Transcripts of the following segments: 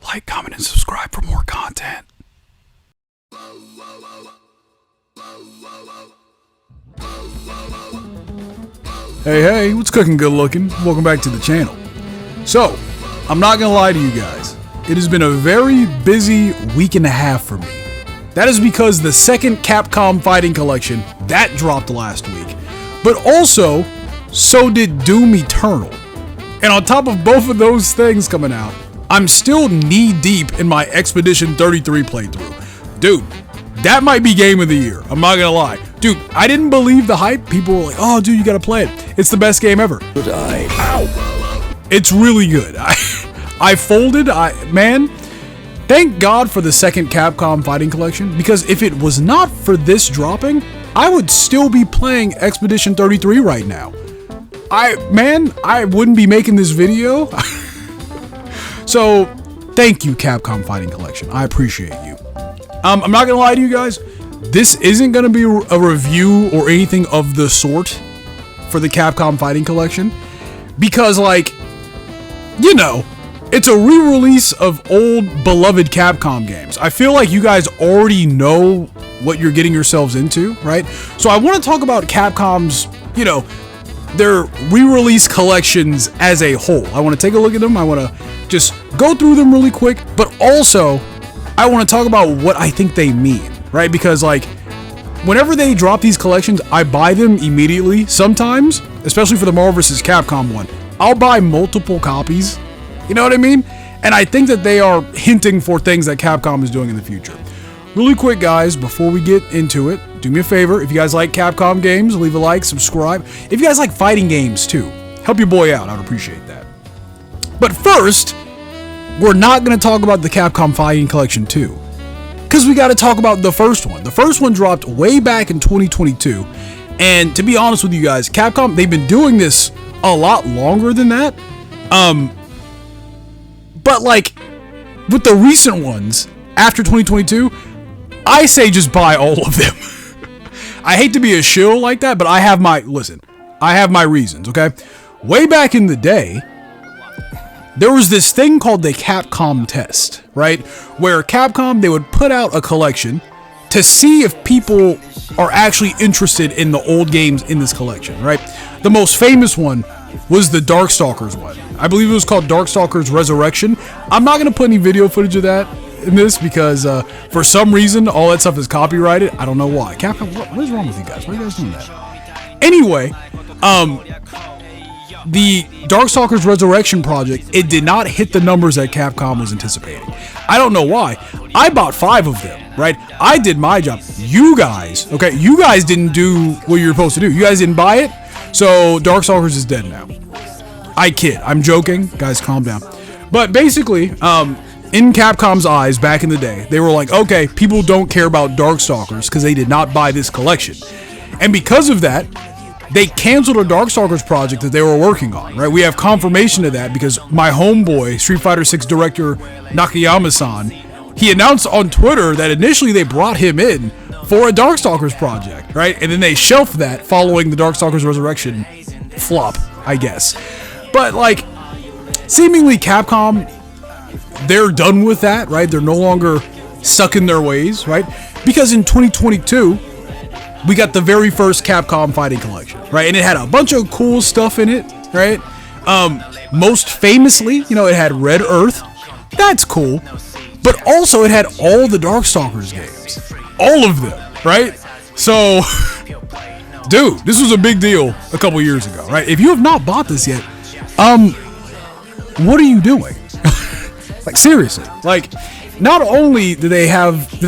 Like, comment, and subscribe for more content. Hey, what's cooking, good looking? Welcome back to the channel. So, I'm not gonna lie to you guys. It has been a very busy week and a half for me. That is because the second Capcom Fighting Collection, that dropped last week. But also, so did Doom Eternal. And on top of both of those things coming out, I'm still knee deep in my Expedition 33 playthrough. Dude, that might be game of the year. I'm not gonna lie. Dude, I didn't believe the hype. People were like, oh dude, you gotta play it. It's the best game ever. Ow. It's really good. I folded, man, thank God for the second Capcom Fighting Collection, because if it was not for this dropping, I would still be playing Expedition 33 right now. I wouldn't be making this video. So, thank you, Capcom Fighting Collection. I appreciate you. I'm not gonna lie to you guys. This isn't gonna be a review or anything of the sort for the Capcom Fighting Collection, because, like, you know, it's a re-release of old beloved Capcom games. I feel like you guys already know what you're getting yourselves into, right? So I want to talk about Capcom's, you know, their re-release collections as a whole. I want to take a look at them. I want to just go through them really quick, but also I want to talk about what I think they mean, right? Because, like, whenever they drop these collections, I buy them immediately. Sometimes, especially for the Marvel vs. Capcom one, I'll buy multiple copies. You know what I mean? And I think that they are hinting for things that Capcom is doing in the future. Really quick, guys, before we get into it, do me a favor. If you guys like Capcom games, leave a like, subscribe. If you guys like fighting games too, help your boy out. I would appreciate that. But first, we're not going to talk about the Capcom Fighting Collection 2, because we got to talk about the first one. The first one dropped way back in 2022. And to be honest with you guys, Capcom, they've been doing this a lot longer than that. But, like, with the recent ones, after 2022, I say just buy all of them. I hate to be a shill like that, but I have my reasons, okay? Way back in the day, there was this thing called the Capcom Test, right? Where Capcom, they would put out a collection to see if people are actually interested in the old games in this collection, right? The most famous one was the Darkstalkers one. I believe it was called Darkstalkers Resurrection. I'm not going to put any video footage of that in this because for some reason all that stuff is copyrighted. I don't know why. Capcom, what is wrong with you guys? Why are you guys doing that? Anyway, the Darkstalkers Resurrection project, it did not hit the numbers that Capcom was anticipating. I don't know why. I bought 5 of them, right? I did my job. You guys, okay, you guys didn't do what you were supposed to do. You guys didn't buy it, so Darkstalkers is dead now. I kid. I'm joking. Guys, calm down. But basically, in Capcom's eyes back in the day, they were like, okay, people don't care about Darkstalkers because they did not buy this collection. And because of that, they canceled a Darkstalkers project that they were working on, right? We have confirmation of that because my homeboy, Street Fighter 6 director Nakayama-san, he announced on Twitter that initially they brought him in for a Darkstalkers project, right? And then they shelved that following the Darkstalkers Resurrection flop, I guess. But, like, seemingly Capcom, they're done with that, right? They're no longer stuck in their ways, right? Because in 2022, we got the very first Capcom Fighting Collection, right? And it had a bunch of cool stuff in it, right? Most famously, you know, it had Red Earth. That's cool. But also it had all the Darkstalkers games. All of them, right? So, dude, this was a big deal a couple years ago, right? If you have not bought this yet, what are you doing? Like, seriously. Like, not only do they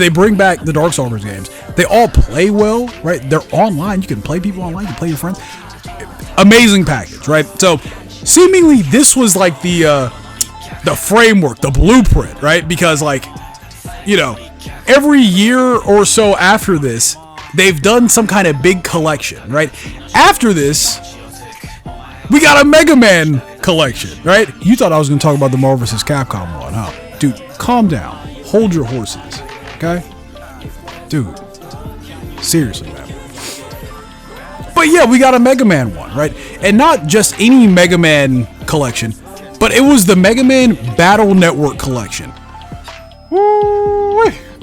bring back the Darkstalkers games, they all play well, right? They're online. You can play people online. You can play your friends. Amazing package, right? So, seemingly, this was like the framework, the blueprint, right? Because, like, you know, every year or so after this, they've done some kind of big collection, right? After this, we got a Mega Man collection, right? You thought I was going to talk about the Marvel vs. Capcom one, huh? Dude, calm down. Hold your horses, okay? Dude, seriously, man. But yeah, we got a Mega Man one, right? And not just any Mega Man collection, but it was the Mega Man Battle Network collection.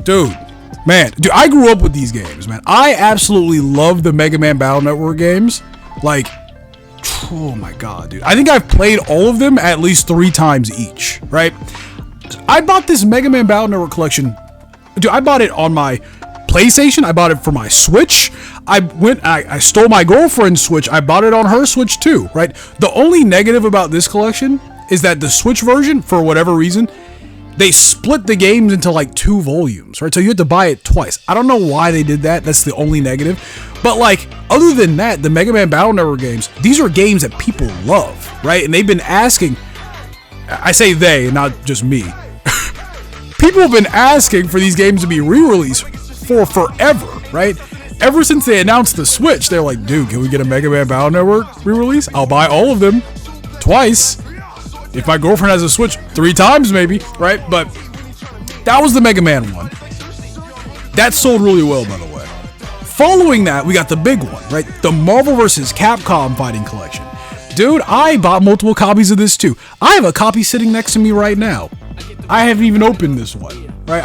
Dude, man, I grew up with these games, man. I absolutely love the Mega Man Battle Network games. Like, oh my god, dude. I think I've played all of them at least 3 times each, right? I bought this Mega Man Battle Network collection. Dude, I bought it on my PlayStation. I bought it for my Switch. I stole my girlfriend's Switch. I bought it on her Switch too, right? The only negative about this collection is that the Switch version, for whatever reason, they split the games into like 2 volumes, right? So you had to buy it twice. I don't know why they did that. That's the only negative. But like, other than that, the Mega Man Battle Network games, these are games that people love, right? And they've been asking, I say they, not just me. People have been asking for these games to be re-released for forever, right? Ever since they announced the Switch, they're like, dude, can we get a Mega Man Battle Network re-release? I'll buy all of them twice. If my girlfriend has a Switch, 3 times maybe, right? But that was the Mega Man one. That sold really well, by the way. Following that, we got the big one, right? The Marvel vs. Capcom Fighting Collection. Dude, I bought multiple copies of this too. I have a copy sitting next to me right now. I haven't even opened this one, right?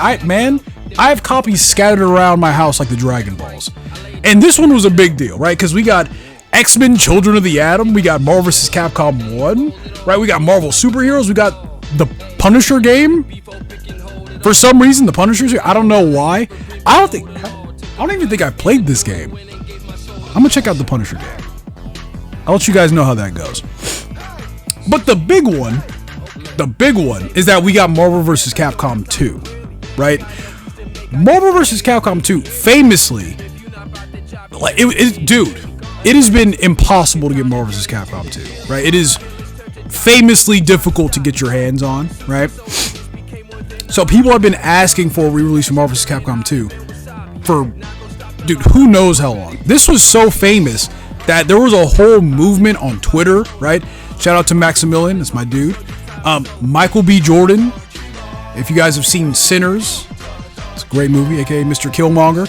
I have copies scattered around my house like the Dragon Balls. And this one was a big deal, right? Because we got X-Men Children of the Atom, we got Marvel vs. Capcom 1, right? We got Marvel Superheroes, we got the Punisher game. For some reason, the Punisher's here. I don't know why. I don't even think I played this game. I'm gonna check out the Punisher game. I'll let you guys know how that goes. But the big one is that we got Marvel vs. Capcom 2, right? Marvel vs. Capcom 2 famously, like, dude, it has been impossible to get Marvel vs. Capcom 2, right? It is famously difficult to get your hands on, right? So people have been asking for a re-release of Marvel vs. Capcom 2 for, dude, who knows how long. This was so famous that there was a whole movement on Twitter, right? Shout out to Maximilian, that's my dude. Michael B. Jordan, if you guys have seen Sinners, it's a great movie, aka Mr. Killmonger.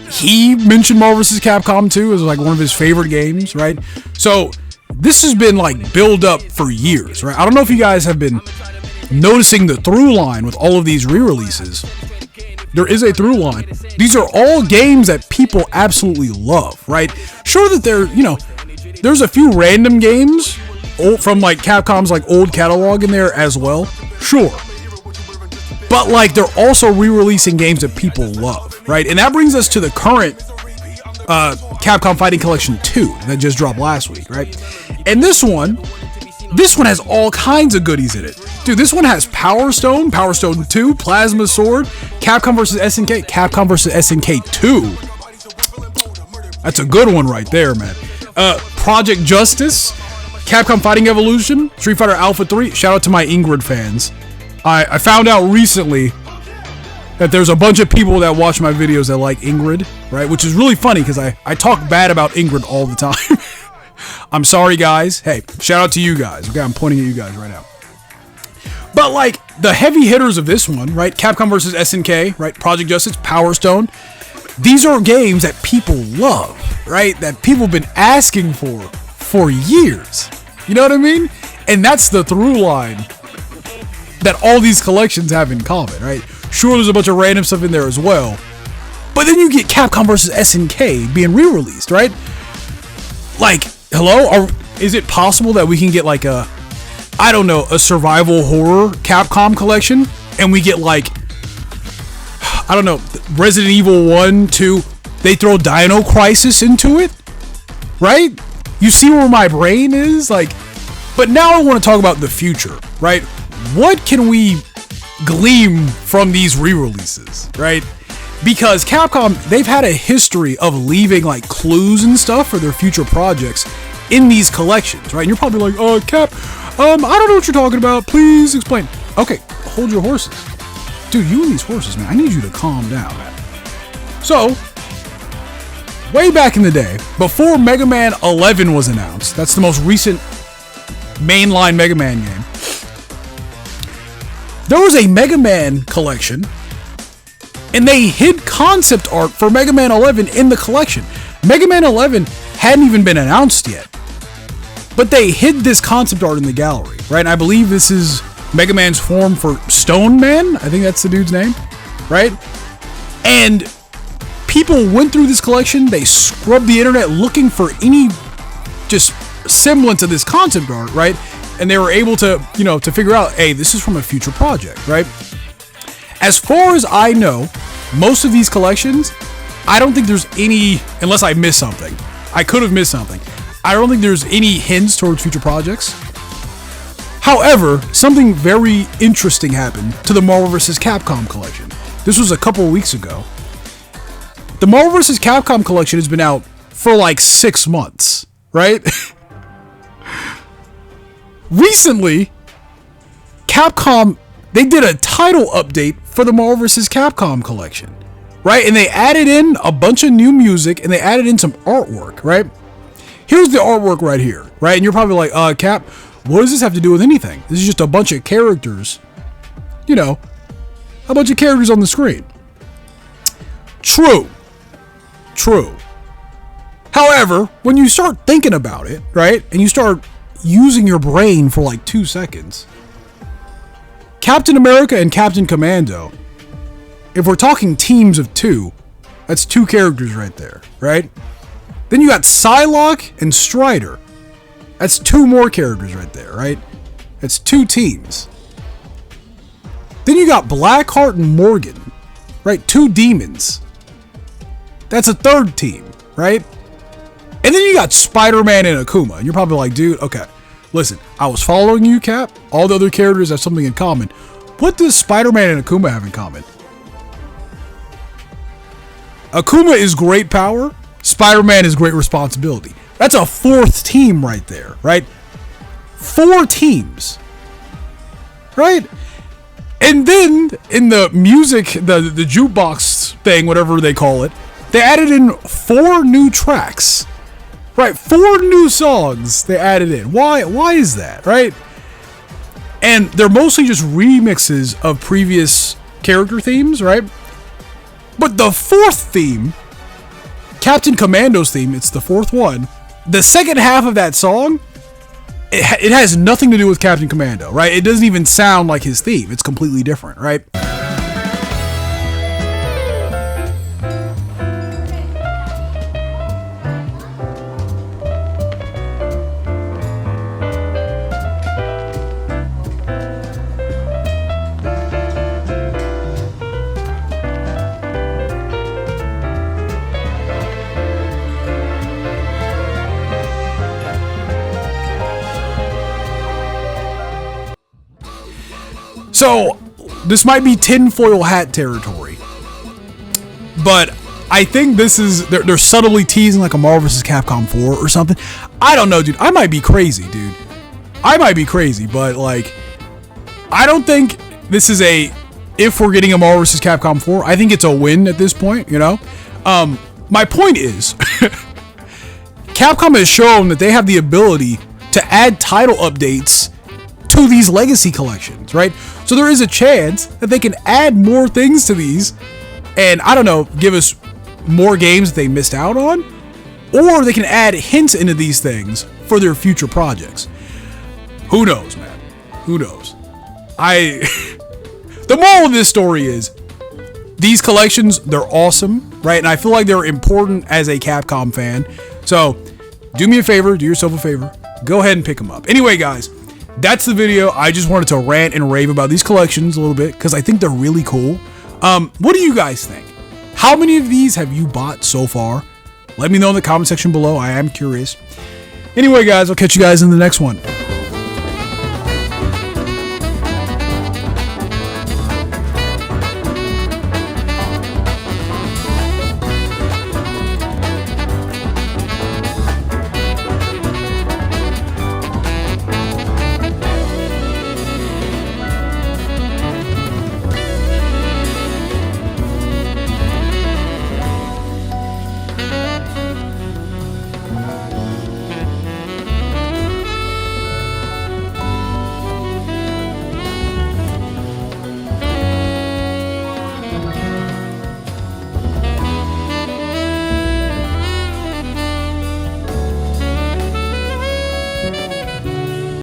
He mentioned Marvel vs. Capcom 2 as like one of his favorite games, right? So this has been like build up for years, right? I don't know if you guys have been noticing the through line with all of these re-releases. There is a through line. These are all games that people absolutely love, right? Sure that there's a few random games from like Capcom's like old catalog in there as well. Sure. But like they're also re-releasing games that people love, right? And that brings us to the current Capcom Fighting Collection 2 that just dropped last week, right? And this one has all kinds of goodies in it. Dude, this one has Power Stone 2, Plasma Sword, Capcom vs. SNK, Capcom vs. SNK 2. That's a good one right there, man. Project Justice, Capcom Fighting Evolution, Street Fighter Alpha 3. Shout out to my Ingrid fans. I found out recently that there's a bunch of people that watch my videos that like Ingrid, right? Which is really funny because I talk bad about Ingrid all the time. I'm sorry, guys. Hey, shout out to you guys. Okay, I'm pointing at you guys right now. But like the heavy hitters of this one, right? Capcom vs. SNK, right? Project Justice, Power Stone. These are games that people love, right? That people have been asking for years. You know what I mean? And that's the through line that all these collections have in common, right? Sure, there's a bunch of random stuff in there as well. But then you get Capcom vs. SNK being re-released, right? Like, hello? Is it possible that we can get like a survival horror Capcom collection? And we get like, I don't know, Resident Evil 1, 2, they throw Dino Crisis into it? Right? You see where my brain is? Like, but now I want to talk about the future, right? What can we glean from these re-releases, right? Because Capcom, they've had a history of leaving like clues and stuff for their future projects in these collections, right? And you're probably like, Cap, I don't know what you're talking about. Please explain. Okay, hold your horses. Dude, you and these horses, man, I need you to calm down, man. So, way back in the day, before Mega Man 11 was announced, that's the most recent mainline Mega Man game, there was a Mega Man collection, and they hid concept art for Mega Man 11 in the collection. Mega Man 11 hadn't even been announced yet, but they hid this concept art in the gallery, right? And I believe this is Mega Man's form for Stone Man. I think that's the dude's name, right? And people went through this collection. They scrubbed the internet looking for any just semblance of this concept art, right? And they were able to, to figure out, hey, this is from a future project, right? As far as I know, most of these collections, I don't think there's any, unless I missed something. I could have missed something. I don't think there's any hints towards future projects. However, something very interesting happened to the Marvel vs. Capcom collection. This was a couple of weeks ago. The Marvel vs. Capcom collection has been out for like 6 months, right? Recently, Capcom, they did a title update for the Marvel vs. Capcom collection, right? And they added in a bunch of new music and they added in some artwork, right? Here's the artwork right here, right? And you're probably like, Cap, what does this have to do with anything? This is just a bunch of characters, a bunch of characters on the screen. True. However, when you start thinking about it, right, and you start using your brain for like 2 seconds, Captain America and Captain Commando, if we're talking teams of 2, that's 2 characters right there, right? Then you got Psylocke and Strider. That's 2 more characters right there, right? That's 2 teams. Then you got Blackheart and Morgan, right? 2 demons. That's a 3rd team, right? And then you got Spider-Man and Akuma. And you're probably like, dude, okay, listen, I was following you, Cap. All the other characters have something in common. What does Spider-Man and Akuma have in common? Akuma is great power. Spider-Man is great responsibility. That's a 4th team right there, right? 4 teams, right? And then in the music, the jukebox thing, whatever they call it, they added in 4 new tracks, right? 4 new songs they added in. Why is that, right? And they're mostly just remixes of previous character themes, right? But the 4th theme, Captain Commando's theme, it's the 4th one. The second half of that song, it has nothing to do with Captain Commando, right? It doesn't even sound like his theme. It's completely different, right? So, this might be tinfoil hat territory, but I think this is, they're subtly teasing like a Marvel vs. Capcom 4 or something. I don't know, dude. I might be crazy, dude. I might be crazy, but like, I don't think this is if we're getting a Marvel vs. Capcom 4, I think it's a win at this point, My point is, Capcom has shown that they have the ability to add title updates to these legacy collections, right? So there is a chance that they can add more things to these and, I don't know, give us more games that they missed out on, or they can add hints into these things for their future projects. Who knows, man? Who knows? The moral of this story is these collections, they're awesome, right? And I feel like they're important as a Capcom fan. So do me a favor, do yourself a favor, go ahead and pick them up. Anyway, guys, that's the video. I just wanted to rant and rave about these collections a little bit because I think they're really cool. What do you guys think? How many of these have you bought so far? Let me know in the comment section below. I am curious. Anyway, guys, I'll catch you guys in the next one.